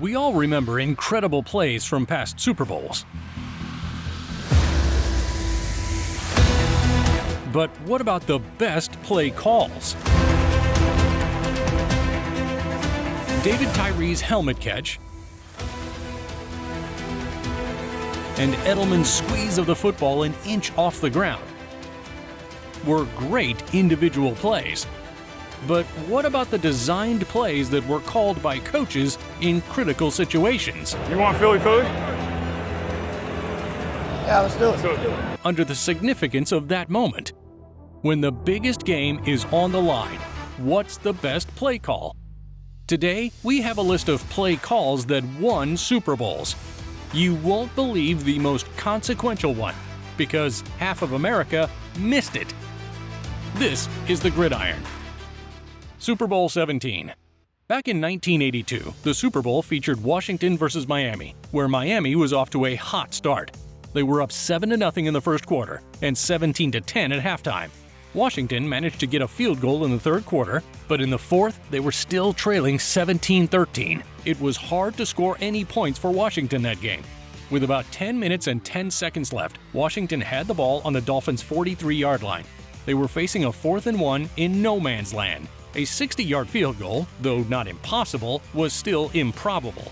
We all remember incredible plays from past Super Bowls. But what about the best play calls? David Tyree's helmet catch and Edelman's squeeze of the football an inch off the ground were great individual plays. But what about the designed plays that were called by coaches in critical situations? You want Philly? Yeah, let's do it. Under the significance of that moment. When the biggest game is on the line, what's the best play call? Today, we have a list of play calls that won Super Bowls. You won't believe the most consequential one, because half of America missed it. This is the Gridiron. Super Bowl XVII. Back in 1982, the Super Bowl featured Washington versus Miami, where Miami was off to a hot start. They were up 7-0 in the first quarter and 17-10 at halftime. Washington managed to get a field goal in the third quarter, but in the fourth, they were still trailing 17-13. It was hard to score any points for Washington that game. With about 10 minutes and 10 seconds left, Washington had the ball on the Dolphins' 43-yard line. They were facing a 4th and 1 in no man's land. A 60-yard field goal, though not impossible, was still improbable.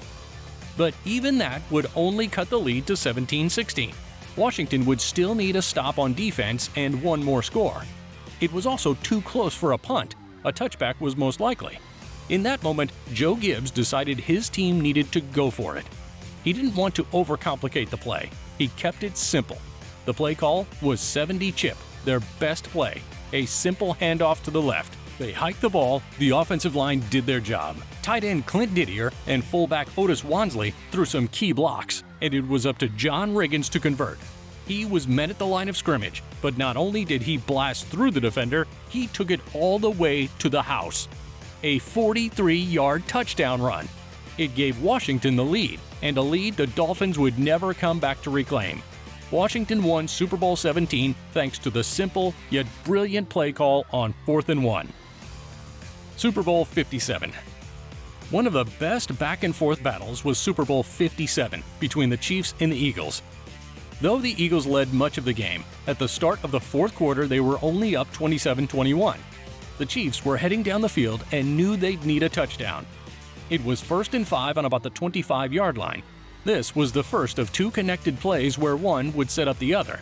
But even that would only cut the lead to 17-16. Washington would still need a stop on defense and one more score. It was also too close for a punt. A touchback was most likely. In that moment, Joe Gibbs decided his team needed to go for it. He didn't want to overcomplicate the play. He kept it simple. The play call was 70 chip, their best play, a simple handoff to the left. They hiked the ball, the offensive line did their job. Tight end Clint Didier and fullback Otis Wansley threw some key blocks, and it was up to John Riggins to convert. He was met at the line of scrimmage, but not only did he blast through the defender, he took it all the way to the house. A 43-yard touchdown run. It gave Washington the lead, and a lead the Dolphins would never come back to reclaim. Washington won Super Bowl XVII thanks to the simple yet brilliant play call on 4th and 1. Super Bowl LVII. One of the best back-and-forth battles was Super Bowl LVII between the Chiefs and the Eagles. Though the Eagles led much of the game, at the start of the fourth quarter they were only up 27-21. The Chiefs were heading down the field and knew they'd need a touchdown. It was 1st and 5 on about the 25-yard line. This was the first of two connected plays where one would set up the other.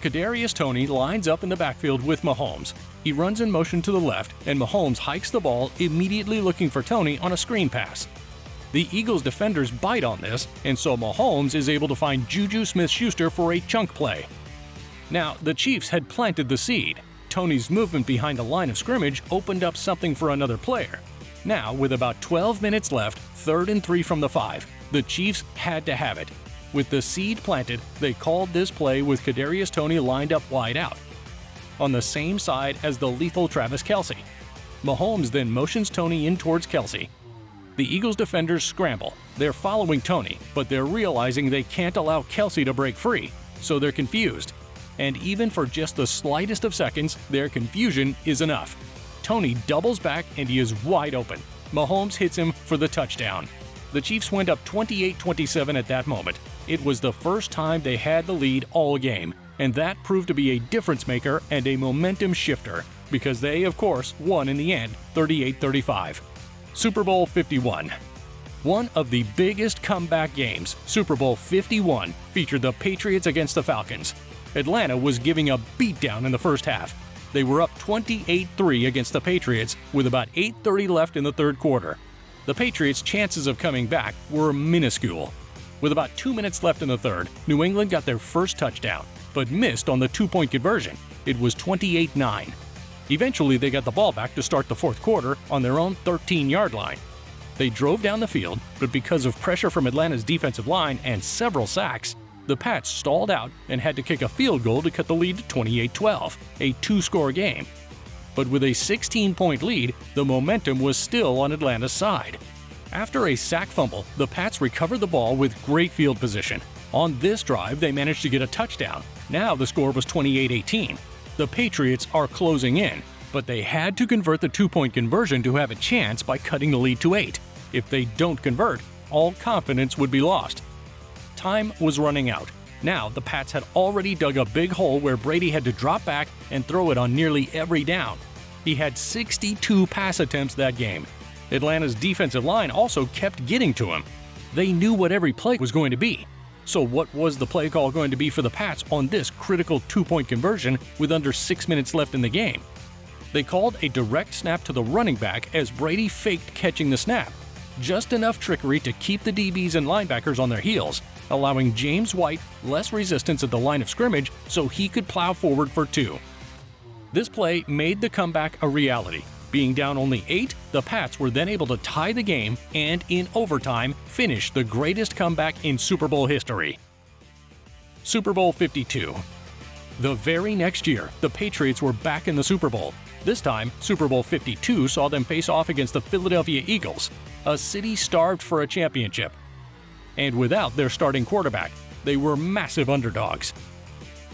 Kadarius Toney lines up in the backfield with Mahomes. He runs in motion to the left, and Mahomes hikes the ball, immediately looking for Toney on a screen pass. The Eagles defenders bite on this, and so Mahomes is able to find Juju Smith-Schuster for a chunk play. Now, the Chiefs had planted the seed. Toney's movement behind the line of scrimmage opened up something for another player. Now, with about 12 minutes left, 3rd and 3 from the 5, the Chiefs had to have it. With the seed planted, they called this play with Kadarius Toney lined up wide out, on the same side as the lethal Travis Kelce. Mahomes then motions Toney in towards Kelce. The Eagles defenders scramble. They're following Toney, but they're realizing they can't allow Kelce to break free, so they're confused. And even for just the slightest of seconds, their confusion is enough. Toney doubles back and he is wide open. Mahomes hits him for the touchdown. The Chiefs went up 28-27 at that moment. It was the first time they had the lead all game, and that proved to be a difference maker and a momentum shifter, because they, of course, won in the end, 38-35. Super Bowl LI. One of the biggest comeback games, Super Bowl LI, featured the Patriots against the Falcons. Atlanta was giving a beatdown in the first half. They were up 28-3 against the Patriots with about 8:30 left in the third quarter. The Patriots' chances of coming back were minuscule. With about 2 minutes left in the third, New England got their first touchdown, but missed on the two-point conversion. It was 28-9. Eventually, they got the ball back to start the fourth quarter on their own 13-yard line. They drove down the field, but because of pressure from Atlanta's defensive line and several sacks, the Pats stalled out and had to kick a field goal to cut the lead to 28-12, a two-score game. But with a 16-point lead, the momentum was still on Atlanta's side. After a sack fumble, the Pats recovered the ball with great field position. On this drive, they managed to get a touchdown. Now the score was 28-18. The Patriots are closing in, but they had to convert the two-point conversion to have a chance by cutting the lead to 8. If they don't convert, all confidence would be lost. Time was running out. Now, the Pats had already dug a big hole where Brady had to drop back and throw it on nearly every down. He had 62 pass attempts that game. Atlanta's defensive line also kept getting to him. They knew what every play was going to be. So what was the play call going to be for the Pats on this critical 2-point conversion with under 6 minutes left in the game? They called a direct snap to the running back as Brady faked catching the snap. Just enough trickery to keep the DBs and linebackers on their heels, allowing James White less resistance at the line of scrimmage so he could plow forward for 2. This play made the comeback a reality. Being down only 8, the Pats were then able to tie the game and, in overtime, finish the greatest comeback in Super Bowl history. Super Bowl 52. The very next year, the Patriots were back in the Super Bowl. This time, Super Bowl 52 saw them face off against the Philadelphia Eagles, a city starved for a championship. And without their starting quarterback, they were massive underdogs.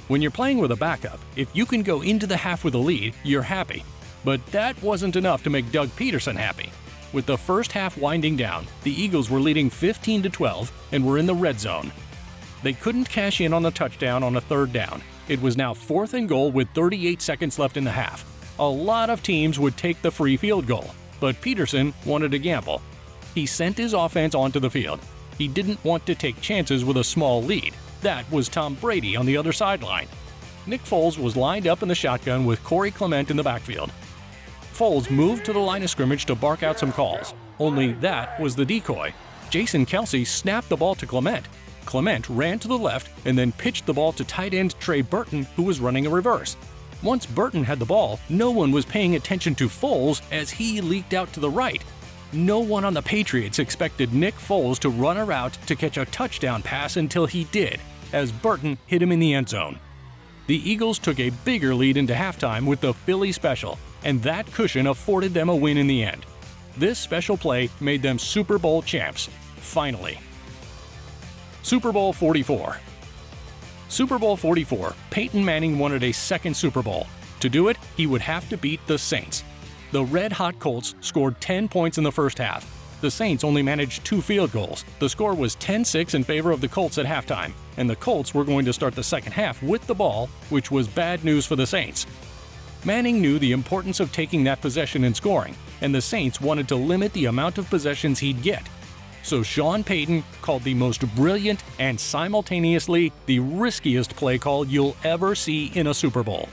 When you're playing with a backup, if you can go into the half with a lead, you're happy. But that wasn't enough to make Doug Peterson happy. With the first half winding down, the Eagles were leading 15-12 and were in the red zone. They couldn't cash in on the touchdown on a 3rd down. It was now 4th and goal with 38 seconds left in the half. A lot of teams would take the free field goal, but Peterson wanted to gamble. He sent his offense onto the field. He didn't want to take chances with a small lead. That was Tom Brady on the other sideline. Nick Foles was lined up in the shotgun with Corey Clement in the backfield. Foles moved to the line of scrimmage to bark out some calls. Only that was the decoy. Jason Kelce snapped the ball to Clement. Clement ran to the left and then pitched the ball to tight end Trey Burton, who was running a reverse. Once Burton had the ball, no one was paying attention to Foles as he leaked out to the right. No one on the Patriots expected Nick Foles to run a route to catch a touchdown pass until he did, as Burton hit him in the end zone. The Eagles took a bigger lead into halftime with the Philly special, and that cushion afforded them a win in the end. This special play made them Super Bowl champs, finally. Super Bowl 44. Super Bowl 44, Peyton Manning wanted a second Super Bowl. To do it, he would have to beat the Saints. The red-hot Colts scored 10 points in the first half. The Saints only managed 2 field goals. The score was 10-6 in favor of the Colts at halftime, and the Colts were going to start the second half with the ball, which was bad news for the Saints. Manning knew the importance of taking that possession and scoring, and the Saints wanted to limit the amount of possessions he'd get. So Sean Payton called the most brilliant and simultaneously the riskiest play call you'll ever see in a Super Bowl.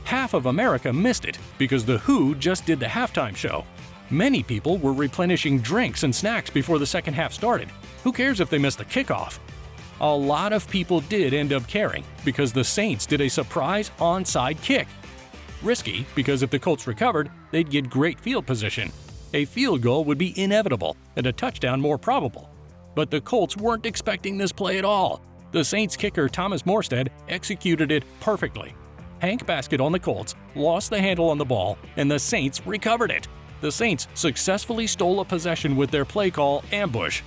Half of America missed it because The Who just did the halftime show. Many people were replenishing drinks and snacks before the second half started. Who cares if they missed the kickoff? A lot of people did end up caring because the Saints did a surprise onside kick. Risky because if the Colts recovered, they'd get great field position. A field goal would be inevitable and a touchdown more probable. But the Colts weren't expecting this play at all. The Saints kicker Thomas Morstead executed it perfectly. Hank Baskett on the Colts lost the handle on the ball, and the Saints recovered it. The Saints successfully stole a possession with their play call ambush.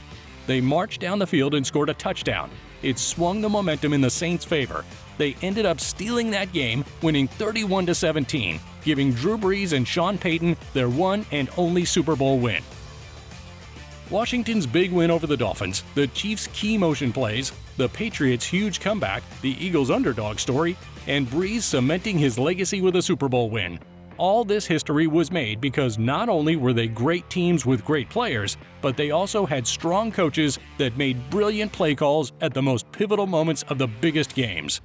They marched down the field and scored a touchdown. It swung the momentum in the Saints' favor. They ended up stealing that game, winning 31-17, giving Drew Brees and Sean Payton their one and only Super Bowl win. Washington's big win over the Dolphins, the Chiefs' key motion plays, the Patriots' huge comeback, the Eagles' underdog story, and Brees cementing his legacy with a Super Bowl win. All this history was made because not only were they great teams with great players, but they also had strong coaches that made brilliant play calls at the most pivotal moments of the biggest games.